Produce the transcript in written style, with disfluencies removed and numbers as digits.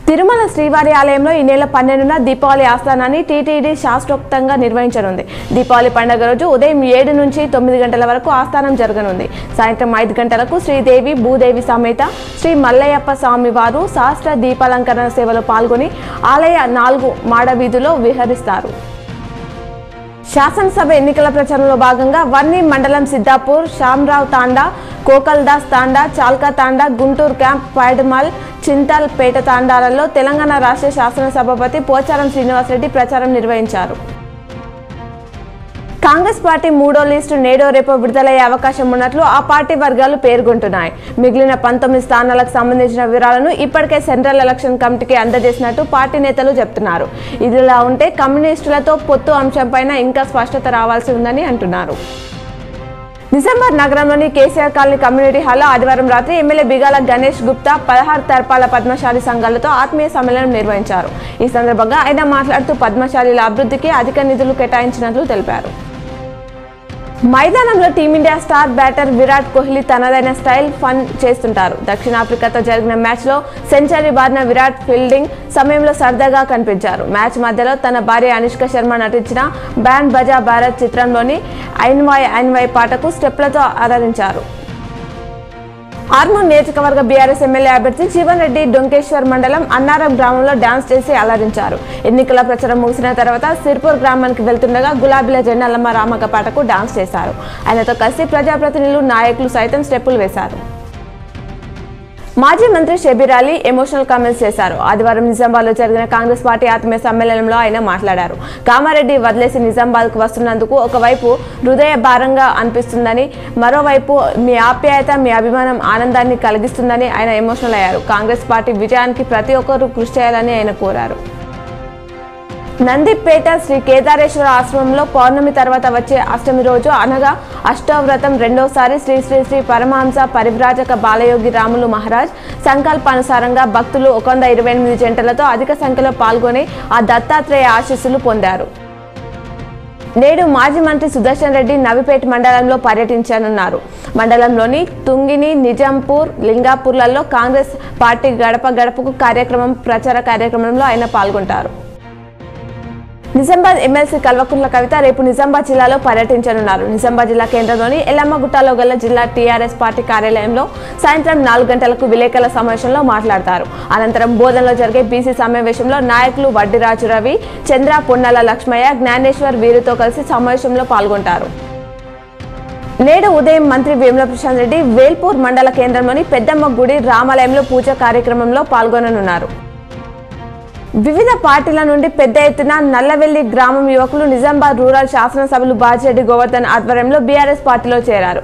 తిరుమల శ్రీవారి ఆలయంలో ఈ నెల 12న దీపావళి ఆస్థానాన్ని టీటీడీ శాస్త్రోక్తంగా నిర్వహించనుంది. దీపావళి పండుగ రోజు ఉదయం 7 నుంచి 9 గంటల వరకు ఆస్థానం జరగనుంది. సాయంత్రం 5 గంటలకు శ్రీదేవి భూదేవి సమేత శ్రీ మల్లయ్యప్ప స్వామి వారు శాస్త్ర దీపాలంకరణ సేవలో పాల్గొని ఆలయ 4 మాడ వీధిలో విహరిస్తారు. శాసనసభ ఎన్నికల ప్రచారంలో భాగంగా వర్ణి మండలం సిద్దాపూర్, శామరావ్ తాండా, కోకల్దాస్ తాండా, చాల్కా తాండా, గుంటూరు క్యాంప్, పైడమల్, చింతల్ పేట తాండాలలో తెలంగాణ రాష్ట్ర శాసనసభాపతి పోచారం శ్రీనివాసరెడ్డి ప్రచారం నిర్వహించారు. కాంగ్రెస్ పార్టీ 3వ లిస్టు నేడో రేపో విడుదలయ్యే అవకాశం ఉన్నట్లు ఆ పార్టీ వర్గాలు పేర్కొంటున్నాయి. మిగిలిన 19 స్థానాలకు సంబంధించిన వివరాలను ఇప్పటికే సెంట్రల్ ఎలక్షన్ కమిటీకి అందజేసినట్టు పార్టీ నేతలు చెబుతున్నారు. ఇదిలా ఉంటే కమ్యూనిస్టులతో పొత్తు అంశంపైన ఇంకా స్పష్టత రావాల్సి ఉందని అంటున్నారు. నిజామాబాద్ నగరంలోని కేసీఆర్ కాలనీ కమ్యూనిటీ హాల్లో ఆదివారం రాత్రి ఎమ్మెల్యే బిగాల గణేష్ గుప్తా 16 తరపాల పద్మశాలి సంఘాలతో ఆత్మీయ సమ్మేళనం నిర్వహించారు. ఈ సందర్భంగా ఆయన మాట్లాడుతూ పద్మశాలీల అభివృద్ధికి అధిక నిధులు కేటాయించినట్లు తెలిపారు. మైదానంలో team India star batter Virat Kohli తనదైన స్టైల్ ఫన్ చేస్తుంటారు. దక్షిణాఫ్రికాతో జరిగిన మ్యాచ్లో సెంచరీ బారిన విరాట్ ఫీల్డింగ్ సమయంలో సరదాగా కనిపించారు. మ్యాచ్ మధ్యలో తన భార్య అనుష్క శర్మ నటించిన బ్యాండ్ బజా భారత్ చిత్రంలోని ఐన్వాయ్ ఐన్వాయ్ పాటకు స్టెప్లతో ఆదరించారు. ఆర్మూర్ నియోజకవర్గ బీఆర్ఎస్ ఎమ్మెల్యే అభ్యర్థి జీవన్ రెడ్డి డొంకేశ్వర్ మండలం అన్నారం గ్రామంలో డాన్స్ చేసి అలరించారు. ఎన్నికల ప్రచారం ముగిసిన తర్వాత సిర్పూర్ గ్రామానికి వెళ్తుండగా గులాబీల జెండాలమ్మ రామక్క పాటకు డాన్స్ చేశారు. ఆయనతో కలిసి ప్రజాప్రతినిధులు, నాయకులు సైతం స్టెప్పులు వేశారు. మాజీ మంత్రి షబీర్ అలీ ఎమోషనల్ కామెంట్స్ చేశారు. ఆదివారం నిజామాబాద్లో జరిగిన కాంగ్రెస్ పార్టీ ఆత్మీయ సమ్మేళనంలో ఆయన మాట్లాడారు. కామారెడ్డి వదిలేసి నిజామాబాద్కు వస్తున్నందుకు ఒకవైపు హృదయ భారంగా అనిపిస్తుందని, మరోవైపు మీ ఆప్యాయత, మీ అభిమానం ఆనందాన్ని కలిగిస్తుందని ఆయన ఎమోషనల్ అయ్యారు. కాంగ్రెస్ పార్టీ విజయానికి ప్రతి ఒక్కరూ కృషి చేయాలని ఆయన కోరారు. నందిపేట శ్రీ కేదారేశ్వర ఆశ్రమంలో పౌర్ణమి తర్వాత వచ్చే అష్టమి రోజు అనగా అష్టవ్రతం రెండోసారి శ్రీ శ్రీ శ్రీ పరమహంస పరివ్రాజక బాలయోగి రాములు మహారాజ్ సంకల్పానుసారంగా భక్తులు 128 జంటలతో అధిక సంఖ్యలో పాల్గొని ఆ దత్తాత్రేయ ఆశీస్సులు పొందారు. నేడు మాజీ మంత్రి సుదర్శన్ రెడ్డి నవిపేట మండలంలో పర్యటించనున్నారు. మండలంలోని తుంగిని, నిజాంపూర్, లింగాపూర్లలో కాంగ్రెస్ పార్టీ గడప గడపకు ప్రచార కార్యక్రమంలో ఆయన పాల్గొంటారు. నిజామాబాద్ ఎమ్మెల్సీ కల్వకుంట్ల కవిత రేపు నిజామాబాద్ జిల్లాలో పర్యటించనున్నారు. నిజామాబాద్ జిల్లా కేంద్రంలోని ఎల్లమ్మగుట్టలో గల జిల్లా టీఆర్ఎస్ పార్టీ కార్యాలయంలో సాయంత్రం 4 గంటలకు విలేకరుల సమావేశంలో మాట్లాడతారు. అనంతరం బోధనలో జరిగే బీసీ సమావేశంలో నాయకులు వడ్డిరాజు రవి, చంద్ర, పొన్నాల లక్ష్మయ్య, జ్ఞానేశ్వర్ వీరితో కలిసి సమావేశంలో పాల్గొంటారు. నేడు ఉదయం మంత్రి వేముల ప్రశాంత్ రెడ్డి వేల్పూర్ మండల కేంద్రంలోని పెద్దమ్మ గుడి రామాలయంలో పూజా కార్యక్రమంలో పాల్గొననున్నారు. వివిధ పార్టీల నుండి పెద్ద ఎత్తున నల్లవెల్లి గ్రామం యువకులు నిజామాబాద్ రూరల్ శాసనసభ్యులు బాజిరెడ్డి గోవర్ధన్ ఆధ్వర్యంలో బీఆర్ఎస్ పార్టీలో చేరారు.